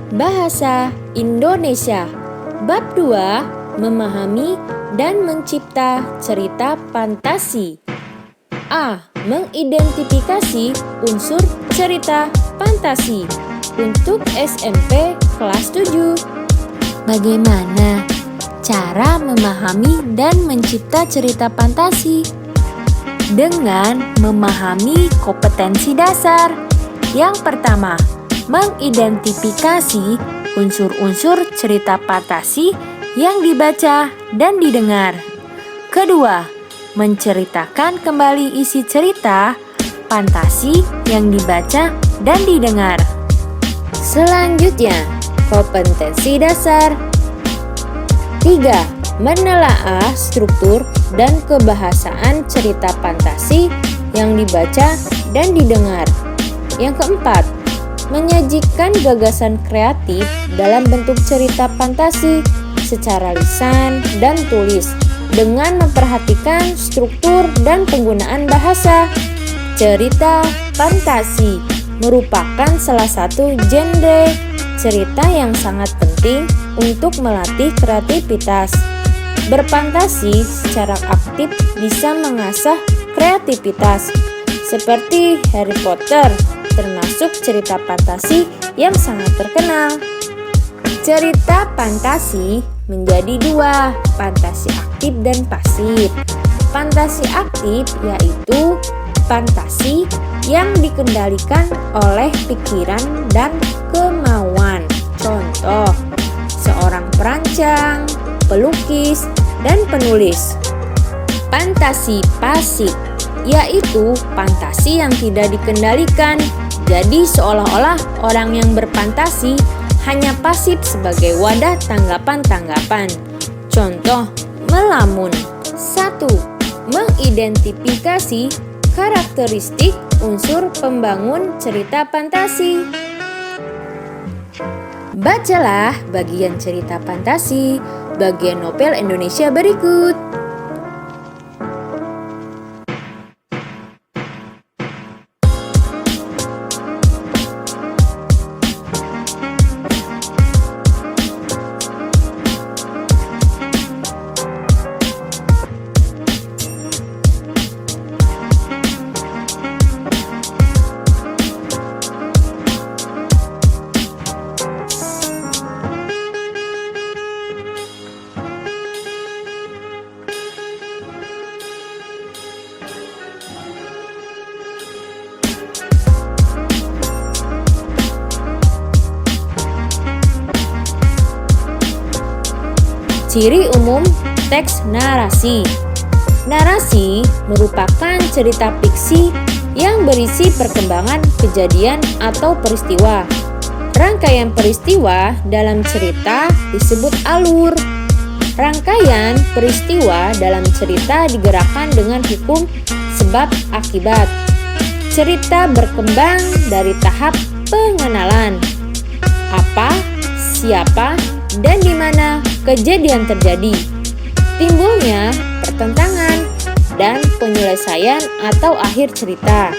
Bahasa Indonesia. Bab 2. Memahami dan mencipta cerita fantasi. A. Mengidentifikasi unsur cerita fantasi. Untuk SMP kelas 7. Bagaimana cara memahami dan mencipta cerita fantasi? Dengan memahami kompetensi dasar. Yang pertama, mengidentifikasi unsur-unsur cerita fantasi yang dibaca dan didengar. Kedua, menceritakan kembali isi cerita fantasi yang dibaca dan didengar. Selanjutnya, kompetensi dasar. 3. Menelaah struktur dan kebahasaan cerita fantasi yang dibaca dan didengar. Yang keempat, menyajikan gagasan kreatif dalam bentuk cerita fantasi secara lisan dan tulis dengan memperhatikan struktur dan penggunaan bahasa. Cerita fantasi merupakan salah satu genre cerita yang sangat penting untuk melatih kreativitas. Berfantasi secara aktif bisa mengasah kreativitas, seperti Harry Potter, termasuk cerita fantasi yang sangat terkenal. Cerita fantasi menjadi dua, fantasi aktif dan pasif. Fantasi aktif yaitu fantasi yang dikendalikan oleh pikiran dan kemauan. Contoh, seorang perancang, pelukis, dan penulis. Fantasi pasif yaitu fantasi yang tidak dikendalikan. Jadi seolah-olah orang yang berfantasi hanya pasif sebagai wadah tanggapan-tanggapan. Contoh, melamun. 1. Mengidentifikasi karakteristik unsur pembangun cerita fantasi. Bacalah bagian cerita fantasi, bagian novel Indonesia berikut. Ciri umum teks narasi. Narasi merupakan cerita fiksi yang berisi perkembangan kejadian atau peristiwa. Rangkaian peristiwa dalam cerita disebut alur. Rangkaian peristiwa dalam cerita digerakkan dengan hukum sebab akibat. Cerita berkembang dari tahap pengenalan. Apa, siapa, dan di mana kejadian terjadi, timbulnya pertentangan, dan penyelesaian atau akhir cerita.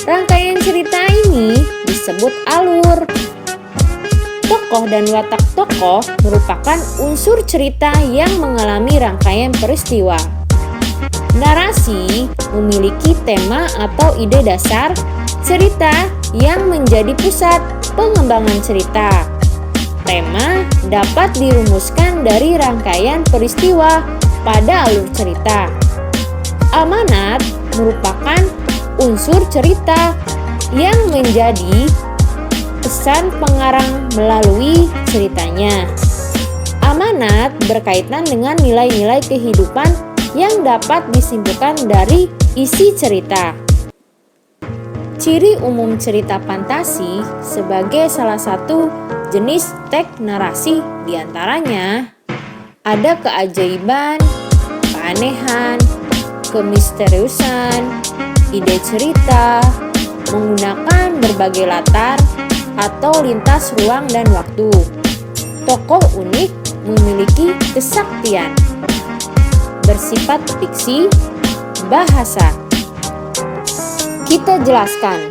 Rangkaian cerita ini disebut alur. Tokoh dan watak tokoh merupakan unsur cerita yang mengalami rangkaian peristiwa. Narasi memiliki tema atau ide dasar cerita yang menjadi pusat pengembangan cerita. Tema dapat dirumuskan dari rangkaian peristiwa pada alur cerita. Amanat merupakan unsur cerita yang menjadi pesan pengarang melalui ceritanya. Amanat berkaitan dengan nilai-nilai kehidupan yang dapat disimpulkan dari isi cerita. Ciri umum cerita fantasi sebagai salah satu jenis teks narasi diantaranya ada keajaiban, keanehan, kemisteriusan, ide cerita, menggunakan berbagai latar atau lintas ruang dan waktu. Tokoh unik memiliki kesaktian, bersifat fiksi, bahasa. Kita jelaskan,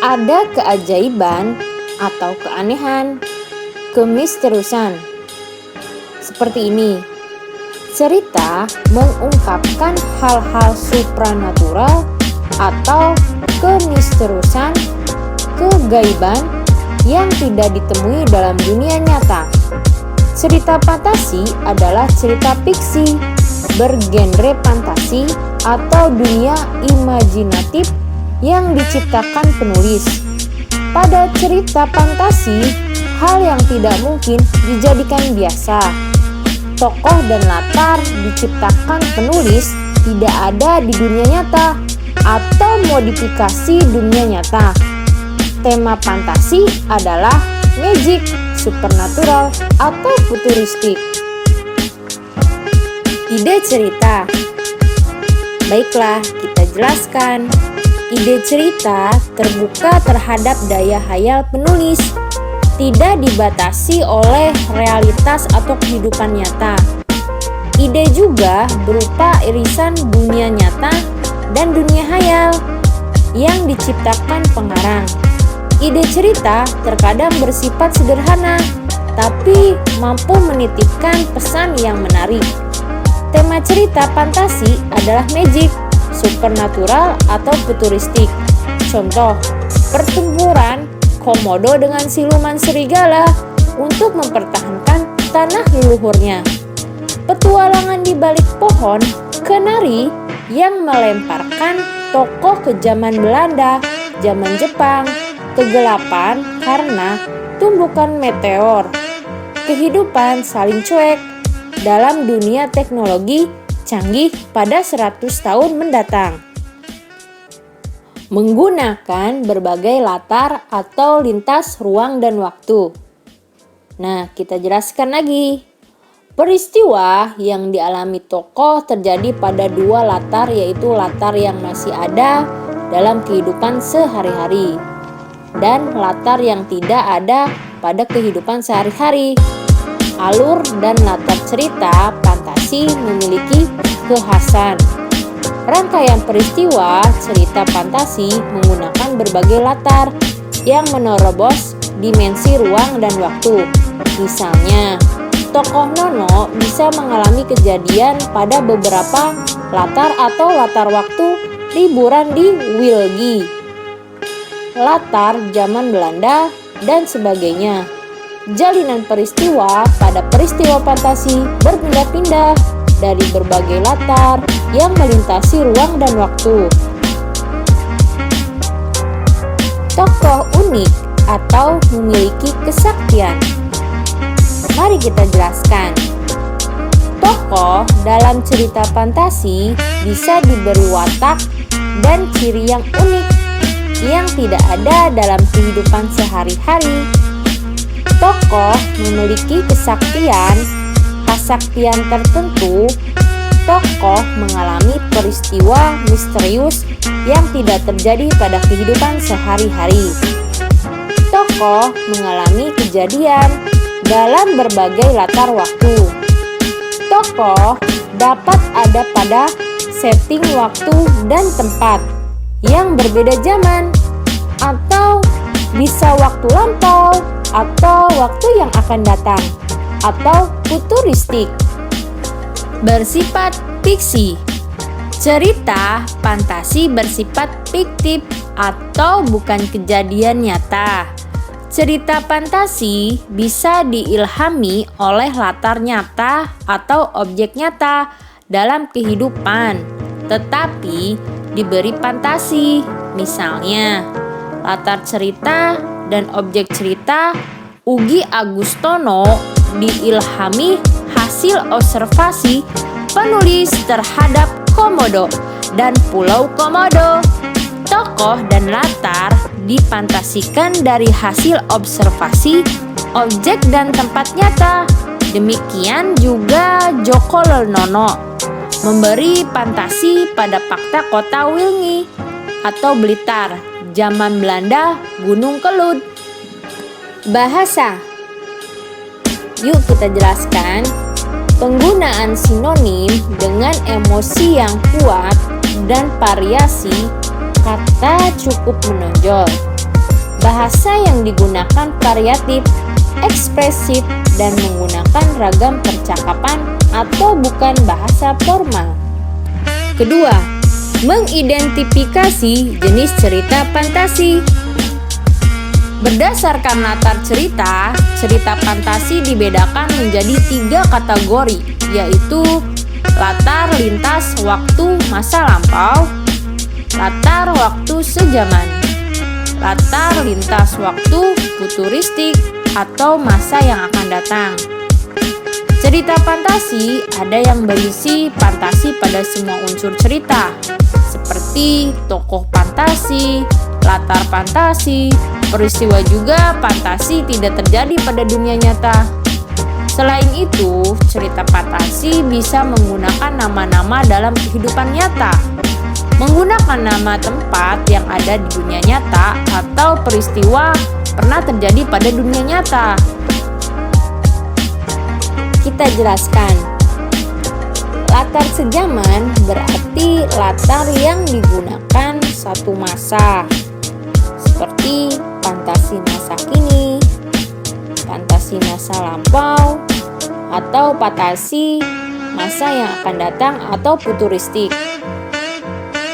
ada keajaiban atau keanehan kemisteriusan. Seperti ini, cerita mengungkapkan hal-hal supranatural atau kemisteriusan, kegaiban yang tidak ditemui dalam dunia nyata. Cerita fantasi adalah cerita fiksi bergenre fantasi atau dunia imajinatif yang diciptakan penulis. Pada cerita fantasi, hal yang tidak mungkin dijadikan biasa. Tokoh dan latar diciptakan penulis tidak ada di dunia nyata atau modifikasi dunia nyata. Tema fantasi adalah magic, supernatural, atau futuristik. Ide cerita. Baiklah, kita jelaskan. Ide cerita terbuka terhadap daya hayal penulis, tidak dibatasi oleh realitas atau kehidupan nyata. Ide juga berupa irisan dunia nyata dan dunia hayal yang diciptakan pengarang. Ide cerita terkadang bersifat sederhana, tapi mampu menitipkan pesan yang menarik. Tema cerita fantasi adalah magic, supernatural, atau futuristik. Contoh, pertempuran Komodo dengan siluman serigala untuk mempertahankan tanah leluhurnya. Petualangan di balik pohon kenari yang melemparkan tokoh ke zaman Belanda, zaman Jepang, kegelapan karena tumbukan meteor. Kehidupan saling cuek dalam dunia teknologi canggih pada 100 tahun mendatang. Menggunakan berbagai latar atau lintas ruang dan waktu. Nah, kita jelaskan lagi. Peristiwa yang dialami tokoh terjadi pada dua latar, yaitu latar yang masih ada dalam kehidupan sehari-hari dan latar yang tidak ada pada kehidupan sehari-hari. Alur dan latar cerita fantasi memiliki kekhasan. Rangkaian peristiwa cerita fantasi menggunakan berbagai latar yang menerobos dimensi ruang dan waktu. Misalnya, tokoh Nono bisa mengalami kejadian pada beberapa latar atau latar waktu liburan di Wilgi, latar zaman Belanda, dan sebagainya. Jalinan peristiwa pada peristiwa fantasi berpindah-pindah dari berbagai latar yang melintasi ruang dan waktu. Tokoh unik atau memiliki kesaktian. Mari kita jelaskan. Tokoh dalam cerita fantasi bisa diberi watak dan ciri yang unik yang tidak ada dalam kehidupan sehari-hari. Tokoh memiliki kesaktian tertentu. Tokoh mengalami peristiwa misterius yang tidak terjadi pada kehidupan sehari-hari. Tokoh mengalami kejadian dalam berbagai latar waktu. Tokoh dapat ada pada setting waktu dan tempat yang berbeda zaman, atau bisa waktu lampau atau waktu yang akan datang, atau futuristik. Bersifat fiksi. Cerita fantasi bersifat fiktif atau bukan kejadian nyata. Cerita fantasi bisa diilhami oleh latar nyata atau objek nyata dalam kehidupan, tetapi diberi fantasi. Misalnya, latar cerita dan objek cerita Ugi Agustono diilhami hasil observasi penulis terhadap Komodo dan Pulau Komodo. Tokoh dan latar difantasikan dari hasil observasi objek dan tempat nyata. Demikian juga Joko Lelnono memberi fantasi pada fakta kota Wilngi atau Blitar, zaman Belanda, Gunung Kelud. Bahasa. Yuk kita jelaskan. Penggunaan sinonim dengan emosi yang kuat dan variasi kata cukup menonjol. Bahasa yang digunakan variatif ekspresif, dan menggunakan ragam percakapan atau bukan bahasa formal. Kedua, mengidentifikasi jenis cerita fantasi. Berdasarkan latar cerita, cerita fantasi dibedakan menjadi 3 kategori, yaitu latar lintas waktu masa lampau, latar waktu sejaman, latar lintas waktu futuristik atau masa yang akan datang. Cerita fantasi ada yang berisi fantasi pada semua unsur cerita, seperti tokoh fantasi, latar fantasi, peristiwa juga fantasi tidak terjadi pada dunia nyata. Selain itu, cerita fantasi bisa menggunakan nama-nama dalam kehidupan nyata, menggunakan nama tempat yang ada di dunia nyata atau peristiwa pernah terjadi pada dunia nyata. Kita jelaskan. Latar sejaman berarti latar yang digunakan satu masa, seperti fantasi masa kini, fantasi masa lampau, atau fantasi masa yang akan datang atau futuristik.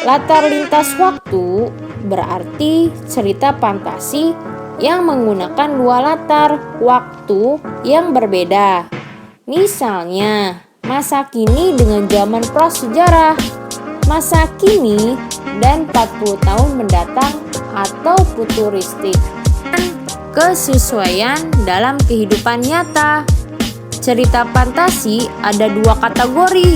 Latar lintas waktu berarti cerita fantasi yang menggunakan 2 latar waktu yang berbeda. Misalnya, masa kini dengan zaman prasejarah, masa kini dan 40 tahun mendatang atau futuristik. Kesesuaian dalam kehidupan nyata. Cerita fantasi ada 2 kategori.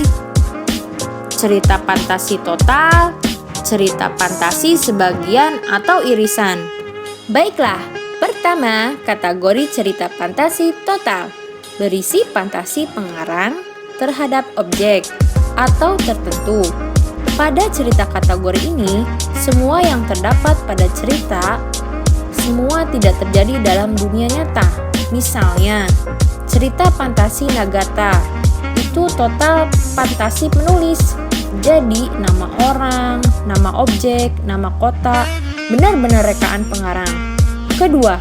Cerita fantasi total, cerita fantasi sebagian atau irisan. Baiklah, pertama kategori cerita fantasi total berisi fantasi pengarang terhadap objek atau tertentu. Pada cerita kategori ini, semua yang terdapat pada cerita semua tidak terjadi dalam dunia nyata. Misalnya, cerita fantasi Nagata itu total fantasi penulis. Jadi, nama orang, nama objek, nama kota benar-benar rekaan pengarang. Kedua,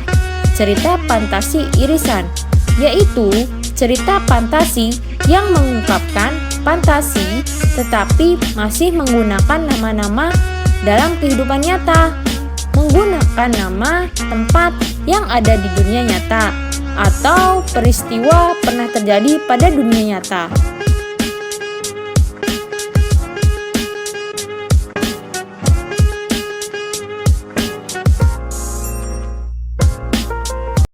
cerita fantasi irisan, yaitu cerita fantasi yang mengungkapkan fantasi tetapi masih menggunakan nama-nama dalam kehidupan nyata, menggunakan nama tempat yang ada di dunia nyata atau peristiwa pernah terjadi pada dunia nyata.